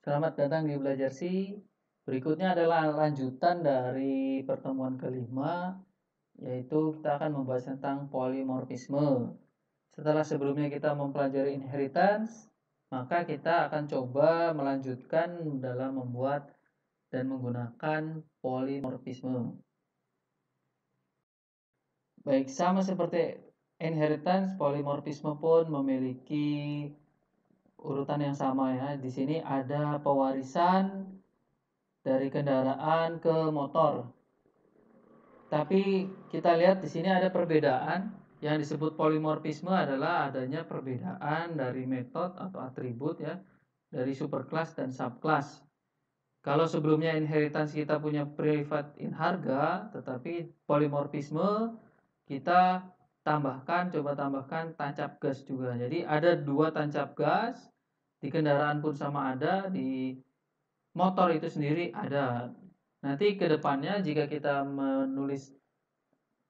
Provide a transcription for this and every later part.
Selamat datang di Belajar Si. Berikutnya adalah lanjutan dari pertemuan kelima, yaitu kita akan membahas tentang polimorfisme. Setelah sebelumnya kita mempelajari inheritance, maka kita akan coba melanjutkan dalam membuat dan menggunakan polimorfisme. Baik, sama seperti inheritance, polimorfisme pun memiliki urutan yang sama ya. Di sini ada pewarisan dari kendaraan ke motor. Tapi kita lihat di sini ada perbedaan. Yang disebut polimorfisme adalah adanya perbedaan dari metode atau atribut ya, dari superclass dan subclass. Kalau sebelumnya inheritance kita punya private in harga, tetapi polimorfisme kita coba tambahkan tancap gas juga. Jadi ada dua tancap gas, di kendaraan pun sama ada, di motor itu sendiri ada. Nanti ke depannya jika kita menulis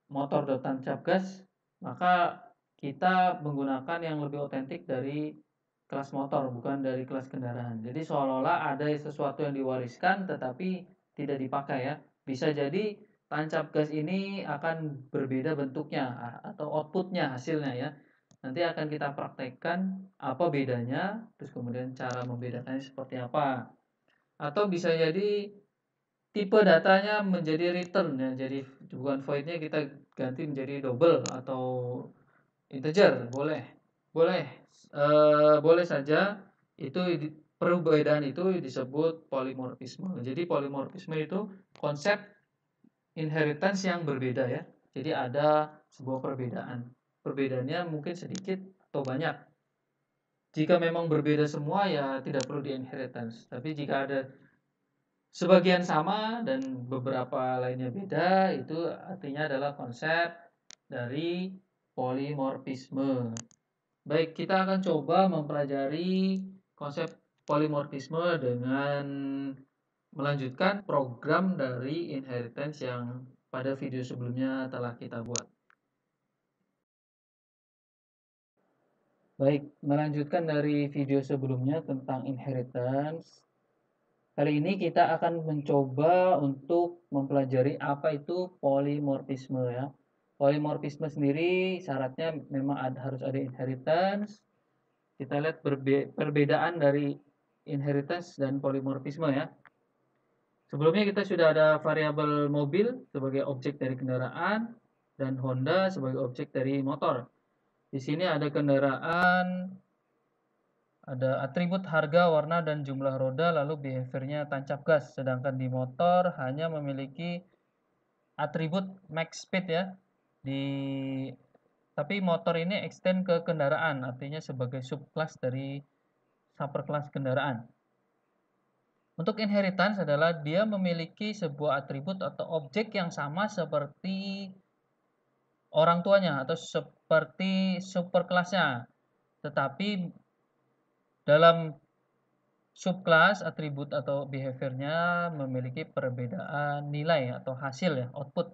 motor dan tancap gas, maka kita menggunakan yang lebih otentik dari kelas motor, bukan dari kelas kendaraan. Jadi seolah-olah ada sesuatu yang diwariskan tetapi tidak dipakai ya. Bisa jadi tancap gas ini akan berbeda bentuknya atau outputnya, hasilnya ya. Nanti akan kita praktekkan apa bedanya, terus kemudian cara membedakannya seperti apa. Atau bisa jadi tipe datanya menjadi return ya, jadi bukan voidnya kita ganti menjadi double atau integer, boleh saja. Itu perbedaan itu disebut polimorfisme. Jadi polimorfisme itu konsep inheritance yang berbeda ya. Jadi ada sebuah perbedaan, perbedaannya mungkin sedikit atau banyak. Jika memang berbeda semua ya tidak perlu di inheritance, tapi jika ada sebagian sama dan beberapa lainnya beda, itu artinya adalah konsep dari polimorfisme. Baik, kita akan coba mempelajari konsep polimorfisme dengan melanjutkan program dari inheritance yang pada video sebelumnya telah kita buat. Baik, melanjutkan dari video sebelumnya tentang inheritance. Kali ini kita akan mencoba untuk mempelajari apa itu polimorfisme ya. Polimorfisme sendiri syaratnya memang harus ada inheritance. Kita lihat perbedaan dari inheritance dan polimorfisme ya. Sebelumnya kita sudah ada variabel mobil sebagai objek dari kendaraan dan Honda sebagai objek dari motor. Di sini ada kendaraan, ada atribut harga, warna, dan jumlah roda, lalu behaviornya tancap gas. Sedangkan di motor hanya memiliki atribut max speed ya. Tapi motor ini extend ke kendaraan, artinya sebagai subclass dari superclass kendaraan. Untuk inheritance adalah dia memiliki sebuah atribut atau objek yang sama seperti orang tuanya atau seperti superclassnya. Tetapi dalam subclass atribut atau behaviornya memiliki perbedaan nilai atau hasil ya, output.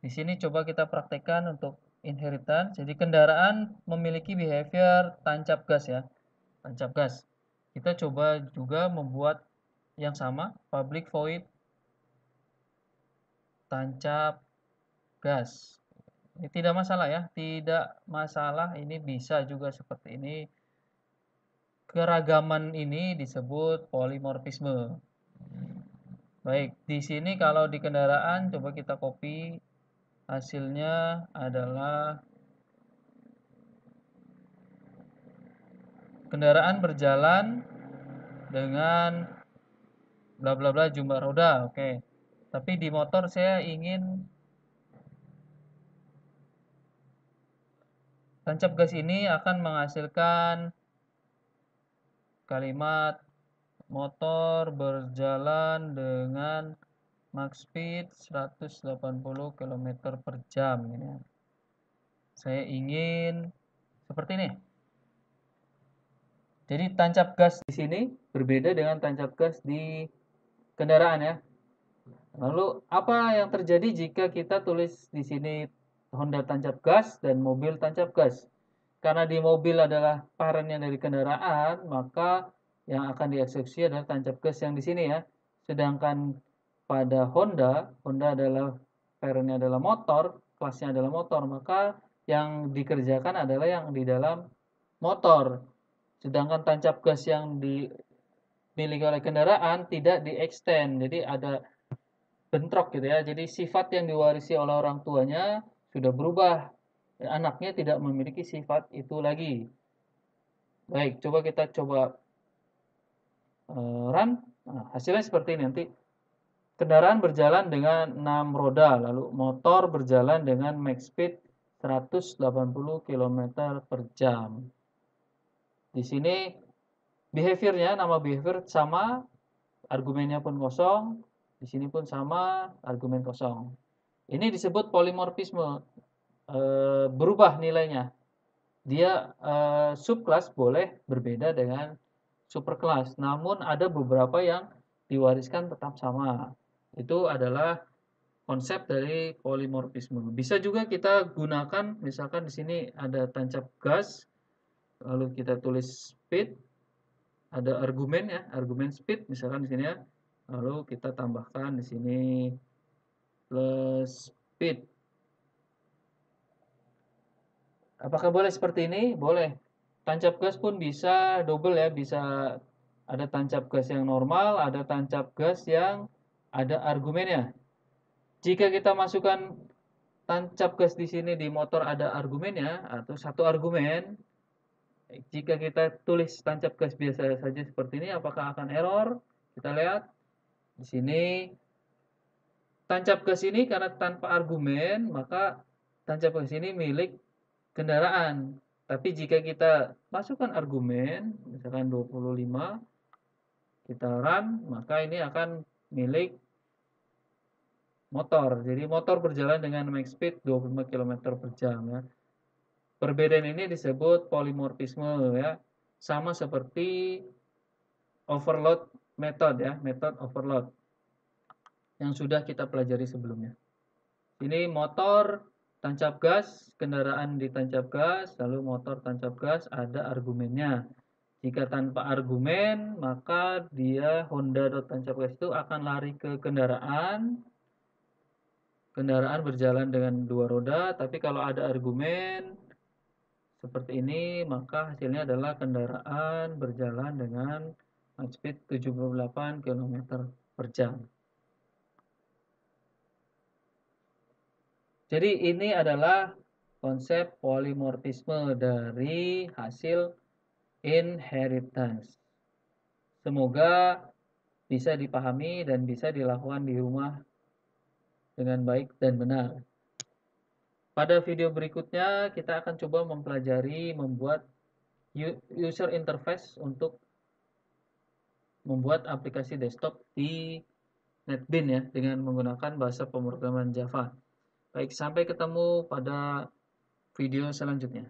Di sini coba kita praktekkan untuk inheritance. Jadi kendaraan memiliki behavior tancap gas ya, tancap gas. Kita coba juga membuat yang sama, public void tancap gas. Ini tidak masalah ya, tidak masalah, ini bisa juga seperti ini. Keragaman ini disebut polimorfisme. Baik, di sini kalau di kendaraan coba kita copy, hasilnya adalah kendaraan berjalan dengan bla bla bla jumlah roda. Oke. Tapi di motor saya ingin tancap gas ini akan menghasilkan kalimat motor berjalan dengan max speed 180 km per jam ini ya. Saya ingin seperti ini. Jadi tancap gas di sini berbeda dengan tancap gas di kendaraan ya. Lalu apa yang terjadi jika kita tulis di sini Honda tancap gas dan mobil tancap gas? Karena di mobil adalah parentnya dari kendaraan, maka yang akan dieksekusi adalah tancap gas yang di sini ya. Sedangkan pada Honda adalah parentnya adalah motor, kelasnya adalah motor, maka yang dikerjakan adalah yang di dalam motor. Sedangkan tancap gas yang dimiliki oleh kendaraan tidak di-extend. Jadi ada bentrok gitu ya. Jadi sifat yang diwarisi oleh orang tuanya sudah berubah. Anaknya tidak memiliki sifat itu lagi. Baik, kita coba run. Nah, hasilnya seperti ini nanti. Kendaraan berjalan dengan 6 roda, lalu motor berjalan dengan max speed 180 km per jam. Di sini behaviornya, nama behavior sama, argumennya pun kosong, di sini pun sama, argumen kosong. Ini disebut polimorfisme, berubah nilainya. Dia subclass boleh berbeda dengan superclass, namun ada beberapa yang diwariskan tetap sama. Itu adalah konsep dari polimorfisme. Bisa juga kita gunakan, misalkan di sini ada tancap gas, lalu kita tulis speed, ada argumen ya, argumen speed, misalkan di sini ya, lalu kita tambahkan di sini plus speed. Apakah boleh seperti ini? Boleh. Tancap gas pun bisa double ya, bisa ada tancap gas yang normal, ada tancap gas yang ada argumennya. Jika kita masukkan tancap gas di sini di motor ada argumennya atau satu argumen, jika kita tulis tancap gas biasa saja seperti ini, apakah akan error? Kita lihat di sini tancap gas ini karena tanpa argumen, maka tancap gas ini milik kendaraan. Tapi jika kita masukkan argumen, misalkan 25, kita run, maka ini akan milik motor. Jadi motor berjalan dengan max speed 25 km per jam ya. Perbedaan ini disebut polimorfisme ya. Sama seperti overload method ya, method overload yang sudah kita pelajari sebelumnya. Ini motor tancap gas, kendaraan ditancap gas, lalu motor tancap gas ada argumennya. Jika tanpa argumen, maka dia Honda.tancap gas itu akan lari ke kendaraan berjalan dengan 2 roda, tapi kalau ada argumen seperti ini, maka hasilnya adalah kendaraan berjalan dengan speed 78 km per jam. Jadi ini adalah konsep polimorfisme dari hasil inheritance. Semoga bisa dipahami dan bisa dilakukan di rumah dengan baik dan benar. Pada video berikutnya kita akan coba mempelajari membuat user interface untuk membuat aplikasi desktop di NetBeans ya dengan menggunakan bahasa pemrograman Java. Baik, sampai ketemu pada video selanjutnya.